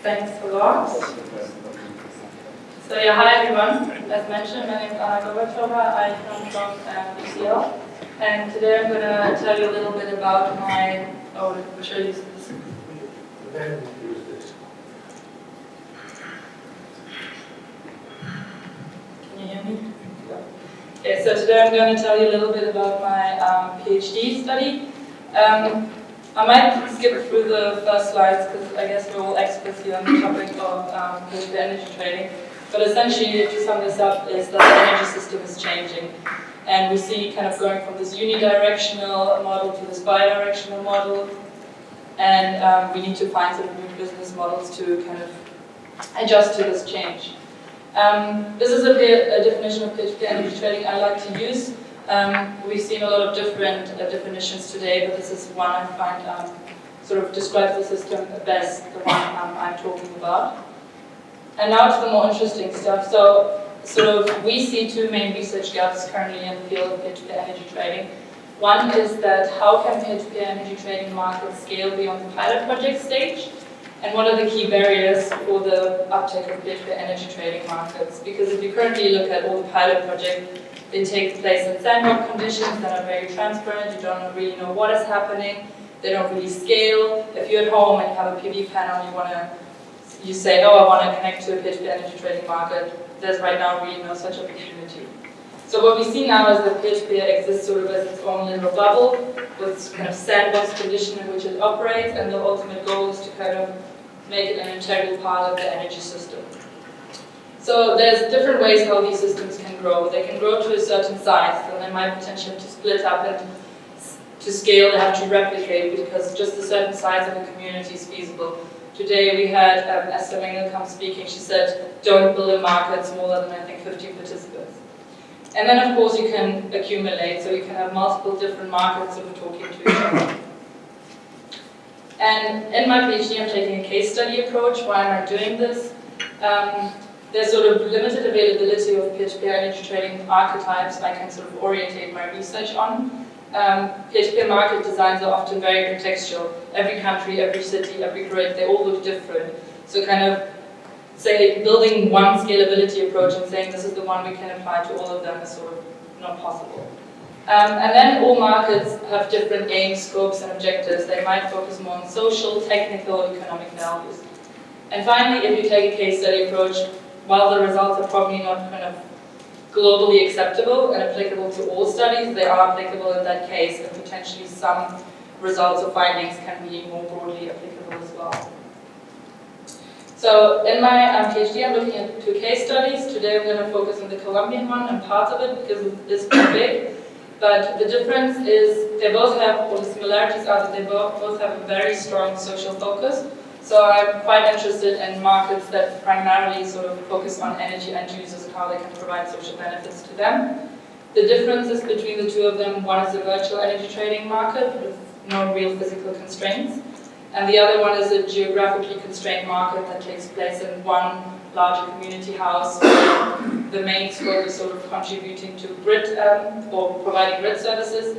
Thanks a lot. So yeah, hi everyone. As mentioned, my name is Gorbatcheva. I come from UCL, and today I'm going to tell you a little bit about my. Oh, I'll show you this. Can you hear me? Okay, so today I'm going to tell you a little bit about my PhD study. I might skip through the first slides because I guess we're all experts here on the topic of the energy trading. But essentially, to sum this up, is that the energy system is changing. And we see kind of going from this unidirectional model to this bidirectional model. And we need to find some new business models to kind of adjust to this change. This is a definition of peer-to-peer energy trading I like to use. We've seen a lot of different definitions today, but this is one I find sort of describes the system best, the one I'm talking about. And now to the more interesting stuff. So, sort of, we see two main research gaps currently in the field of peer-to-peer energy trading. One is that how can peer-to-peer energy trading markets scale beyond the pilot project stage? And what are the key barriers for the uptake of peer-to-peer energy trading markets? Because if you currently look at all the pilot projects, they take place in sandbox conditions that are very transparent. You don't really know what is happening. They don't really scale. If you're at home and you have a PV panel, you say, oh, I want to connect to a peer-to-peer energy trading market. There's right now really no such opportunity. So what we see now is that peer-to-peer exists sort of as its own little bubble with kind of sandbox condition in which it operates, and the ultimate goal is to kind of make it an integral part of the energy system. So there's different ways how these systems can grow. They can grow to a certain size, and they might potentially to split up and to scale, they have to replicate because just a certain size of a community is feasible. Today we had Esther Mengel come speaking. She said, don't build a market smaller than, I think, 50 participants. And then, of course, you can accumulate, so you can have multiple different markets sort of talking to each other. And in my PhD, I'm taking a case study approach. Why am I doing this? There's sort of limited availability of peer-to-peer energy trading archetypes I can sort of orientate my research on. Peer-to-peer market designs are often very contextual. Every country, every city, every grid, they all look different. So kind of, say, building one scalability approach and saying this is the one we can apply to all of them is sort of not possible. And then all markets have different aims, scopes, and objectives. They might focus more on social, technical, economic values. And finally, if you take a case study approach, while the results are probably not kind of globally acceptable and applicable to all studies, they are applicable in that case, and potentially some results or findings can be more broadly applicable as well. So in my PhD, I'm looking at two case studies. Today I'm going to focus on the Colombian one and parts of it because it's quite big. But the difference is they both have, or the similarities are that they both have a very strong social focus. So I'm quite interested in markets that primarily sort of focus on energy end users and how they can provide social benefits to them. The differences between the two of them, one is a virtual energy trading market with no real physical constraints, and the other one is a geographically constrained market that takes place in one larger community house where the main scope is sort of contributing to grid or providing grid services,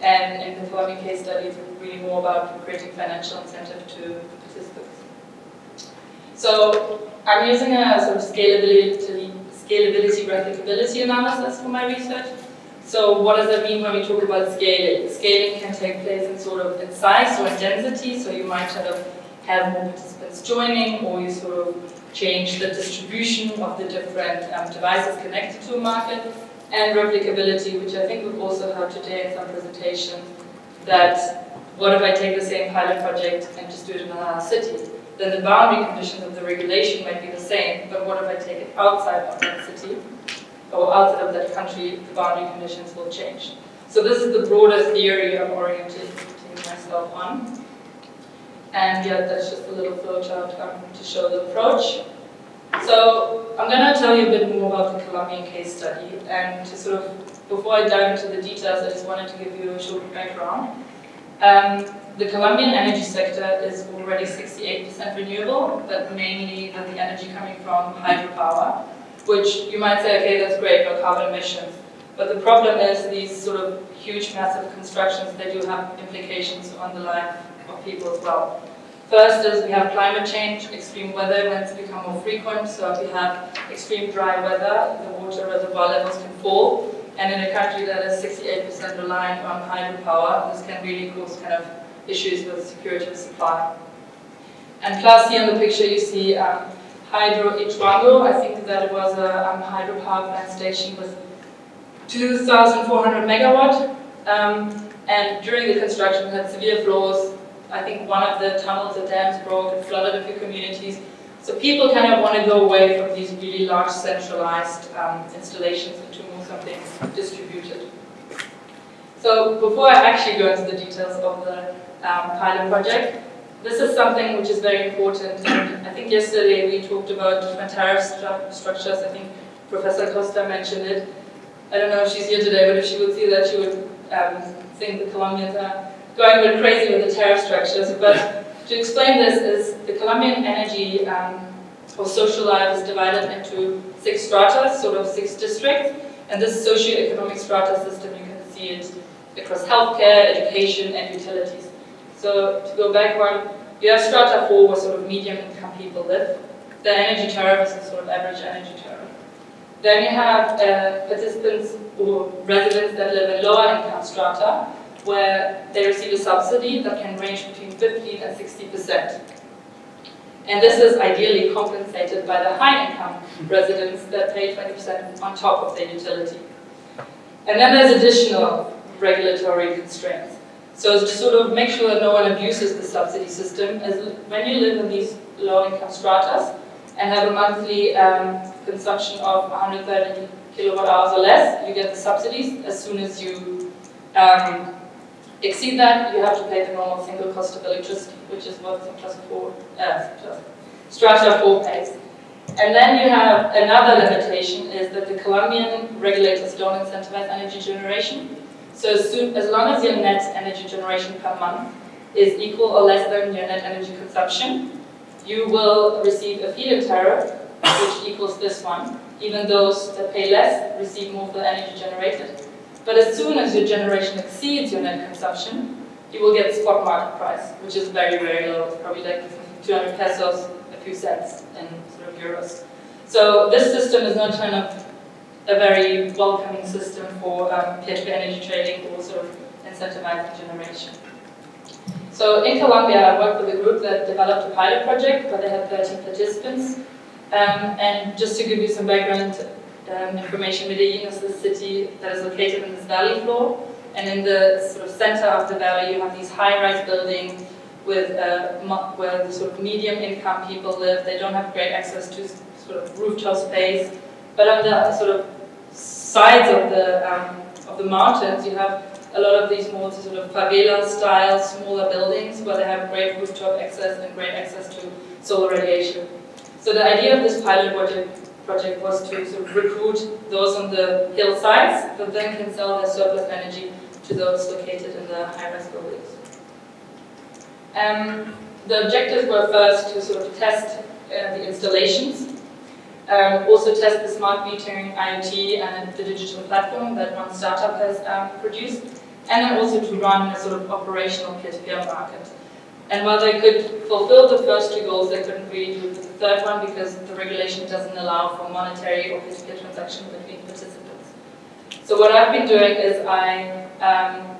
and in the Colombian case study it's really more about creating financial incentive to participants. So I'm using a sort of scalability, replicability analysis for my research. So what does that mean when we talk about scaling? Scaling can take place in sort of in size or in density, so you might sort of have more participants joining, or you sort of change the distribution of the different devices connected to a market, and replicability, which I think we've also heard today in some presentations, that what if I take the same pilot project and just do it in another city? Then the boundary conditions of the regulation might be the same, but what if I take it outside of that city, or outside of that country, the boundary conditions will change. So this is the broader theory I'm orienting myself on. And yeah, that's just a little flowchart to show the approach. So I'm going to tell you a bit more about the Colombian case study, and to sort of, before I dive into the details, I just wanted to give you a short background. The Colombian energy sector is already 68% renewable, but mainly the energy coming from hydropower, which you might say, okay, that's great, no carbon emissions. But the problem is these sort of huge, massive constructions, they do have implications on the life of people as well. First is we have climate change, extreme weather events become more frequent, so if we have extreme dry weather, the water reservoir levels can fall, and in a country that is 68% reliant on hydropower, this can really cause kind of issues with security of supply. And plus here in the picture you see Hydro Ituango. I think that it was a hydropower plant station with 2,400 megawatt, and during the construction it had severe flaws. I think one of the tunnels or dams broke and flooded a few communities. So people kind of want to go away from these really large centralized installations and to more something distributed. So before I actually go into the details of the pilot project, this is something which is very important. And I think yesterday we talked about different tariff structures. I think Professor Costa mentioned it. I don't know if she's here today, but if she would see that, she would think the Colombians are going a bit crazy with the tariff structures. But to explain this is the Colombian energy or social life is divided into 6 strata, sort of 6 districts. And this socio-economic strata system, you can see it across healthcare, education, and utilities. So to go back one, you have strata 4 where sort of medium income people live. The energy tariff is the sort of average energy tariff. Then you have participants or residents that live in lower income strata, where they receive a subsidy that can range between 15 and 60%. And this is ideally compensated by the high income residents that pay 20% on top of their utility. And then there's additional regulatory constraints. So to sort of make sure that no one abuses the subsidy system, is when you live in these low income stratas and have a monthly consumption of 130 kilowatt hours or less, you get the subsidies. As soon as you exceed that, you have to pay the normal single cost of electricity, which is what strata 4 pays. And then you have another limitation, is that the Colombian regulators don't incentivize energy generation. So as long as your net energy generation per month is equal or less than your net energy consumption, you will receive a feed-in tariff, which equals this one. Even those that pay less receive more of the energy generated. But as soon as your generation exceeds your net consumption, you will get spot market price, which is very, very low. It's probably like 200 pesos, a few cents in sort of euros. So this system is not kind of a very welcoming system for peer-to-peer energy trading or sort of incentivizing generation. So in Colombia, I worked with a group that developed a pilot project where they had 13 participants. And just to give you some background information, Medellin is the city that is located in this valley floor. And in the sort of center of the valley, you have these high-rise buildings with where the sort of medium-income people live. They don't have great access to sort of rooftop space. But on the sort of sides of the mountains, you have a lot of these more sort of favela-style, smaller buildings where they have great rooftop access and great access to solar radiation. So the idea of this pilot project was to sort of recruit those on the hillsides that then can sell their surplus energy to those located in the high-rise buildings. The objectives were first to sort of test the installations, also test the smart metering, IoT, and the digital platform that one startup has produced, and then also to run a sort of operational peer-to-peer market. And while they could fulfill the first 2 goals, they couldn't really do the third one because the regulation doesn't allow for monetary or peer-to-peer transactions between participants. So what I've been doing is I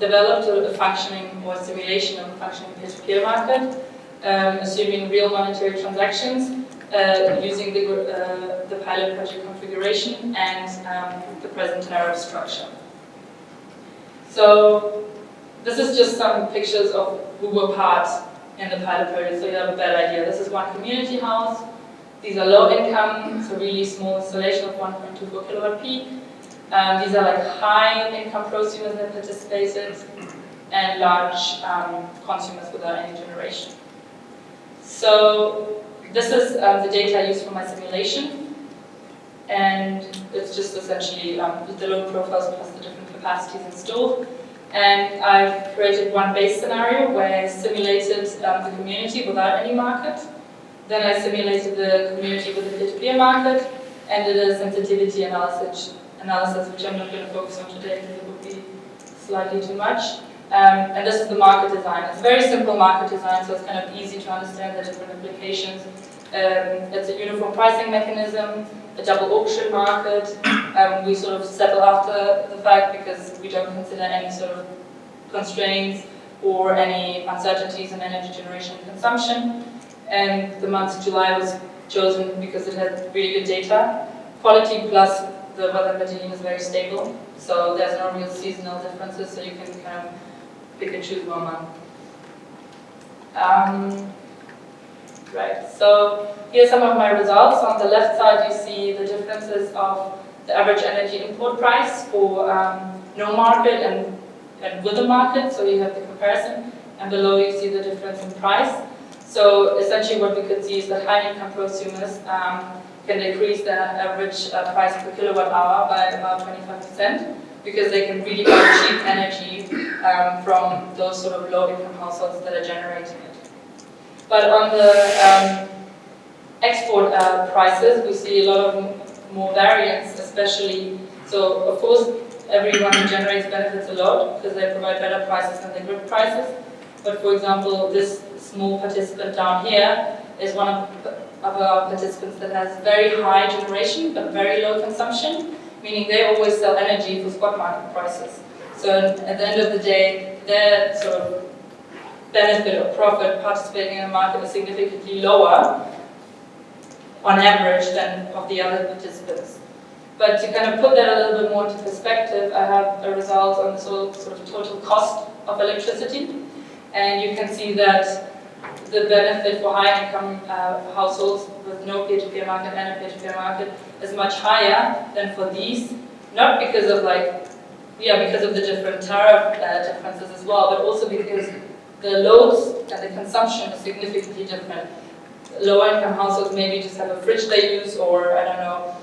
developed a functioning or simulation of a functioning peer-to-peer market, assuming real monetary transactions, using the pilot project configuration and the present tariff structure. So this is just some pictures of who were part in the pilot project, so you have a better idea. This is one community house. These are low income, so really small installation of 1.24 kilowatt peak. These are like high income prosumers that participated, and large consumers without any generation. So this is the data I used for my simulation, and it's just essentially the load profiles plus the different capacities installed. And I've created one base scenario where I simulated the community without any market. Then I simulated the community with a peer-to-peer market, and did a sensitivity analysis, which I'm not going to focus on today because it would be slightly too much. And this is the market design. It's a very simple market design, so it's kind of easy to understand the different implications. It's a uniform pricing mechanism, a double auction market. We sort of settle after the fact because we don't consider any sort of constraints or any uncertainties in energy generation and consumption. And the month July was chosen because it had really good data. Quality plus the weather Medellin is very stable, so there's no real seasonal differences, so you can kind of pick and choose one month. Right, so here's some of my results. On the left side you see the differences of the average energy import price for no market and with a market, so you have the comparison, and below you see the difference in price. So essentially what we could see is that high-income prosumers can decrease their average price per kilowatt hour by about 25% because they can really buy cheap energy from those sort of low-income households that are generating it. But on the export prices, we see a lot of more variance, especially, so of course everyone who generates benefits a lot because they provide better prices than the grid prices. But for example, this small participant down here is one of our participants that has very high generation but very low consumption, meaning they always sell energy for spot market prices. So at the end of the day, their sort of benefit or profit participating in the market is significantly lower on average than of the other participants. But to kind of put that a little bit more into perspective, I have a result on the sort of total cost of electricity. And you can see that the benefit for high-income households with no peer-to-peer market and a peer-to-peer market is much higher than for these, not because of because of the different tariff differences as well, but also because the loads and the consumption is significantly different. Lower-income households maybe just have a fridge they use, or I don't know,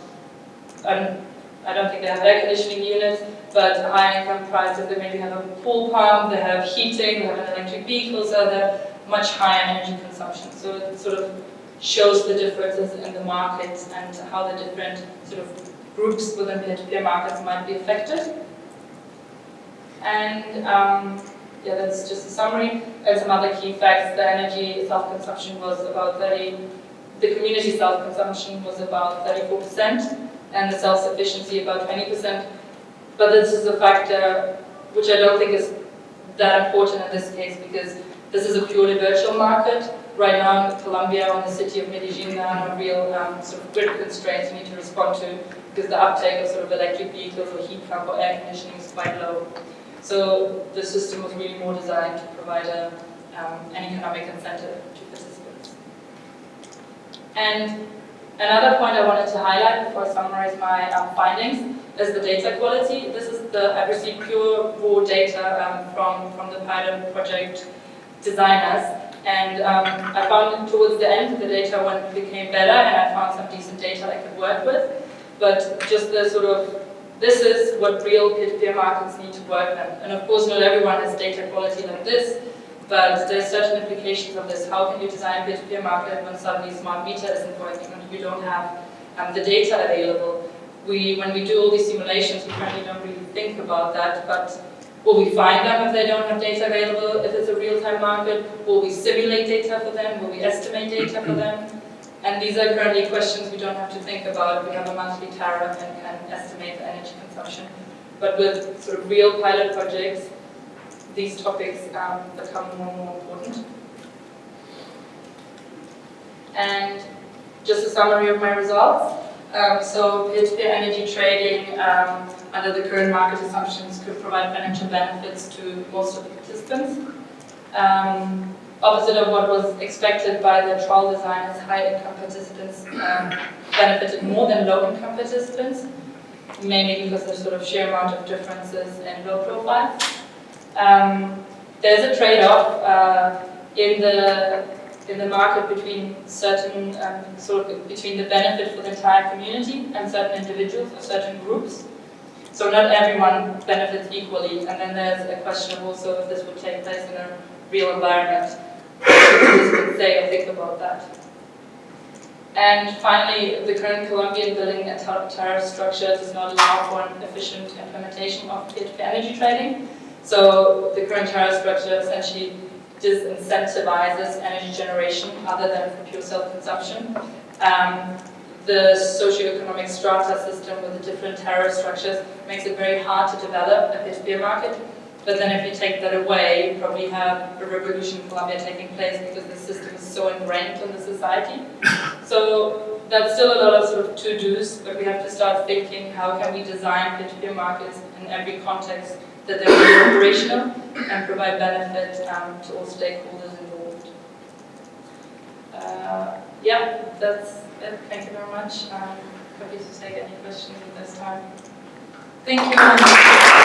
I don't think they have air conditioning units, but high-income prices, they maybe have a pool pump, they have heating, they have an electric vehicle, so they're much higher energy consumption. So it sort of shows the differences in the market and how the different sort of groups within peer-to-peer markets might be affected. And yeah, that's just a summary. And some other key facts: the energy self-consumption was about the community self-consumption was about 34%, and the self-sufficiency about 20%. But this is a factor which I don't think is that important in this case, because this is a purely virtual market. Right now in Colombia or in the city of Medellin, there are no real sort of grid constraints you need to respond to, because the uptake of sort of electric vehicles or heat pump or air conditioning is quite low. So the system was really more designed to provide an economic incentive to participants. And another point I wanted to highlight before I summarize my findings is the data quality. This is I received pure raw data from the pilot project designers, and I found towards the end the data became better, and I found some decent data I could work with. But just the sort of, this is what real peer-to-peer markets need to work in. And of course not everyone has data quality like this, but there's certain implications of this. How can you design a peer-to-peer market when suddenly smart meter isn't working and you don't have the data available? When we do all these simulations, we currently don't really think about that, but will we find them if they don't have data available? If it's a real-time market, will we simulate data for them? Will we estimate data for them? And these are currently questions we don't have to think about. We have a monthly tariff and can estimate the energy consumption. But with sort of real pilot projects, these topics become more and more important. And just a summary of my results. So peer-to-peer energy trading under the current market assumptions could provide financial benefits to most of the participants. Opposite of what was expected by the trial designers, high-income participants benefited more than low-income participants, mainly because of sort of sheer amount of differences in load profiles. There's a trade-off in the market between certain between the benefit for the entire community and certain individuals or certain groups. So not everyone benefits equally, and then there's a question of also if this would take place in a real environment. What would say or think about that? And finally, the current Colombian billing and tariff structure does not allow for an efficient implementation of peer-to-peer energy trading. So the current tariff structure essentially disincentivizes energy generation other than for pure self-consumption. The socio-economic strata system with the different tariff structures makes it very hard to develop a peer-to-peer market. But then if you take that away, you probably have a revolution in Colombia taking place because the system is so ingrained in the society. So that's still a lot of sort of to-dos, but we have to start thinking how can we design peer-to-peer markets in every context that they're really operational and provide benefit to all stakeholders involved. Yeah, that's it. Thank you very much. I'm happy to take any questions at this time. Thank you.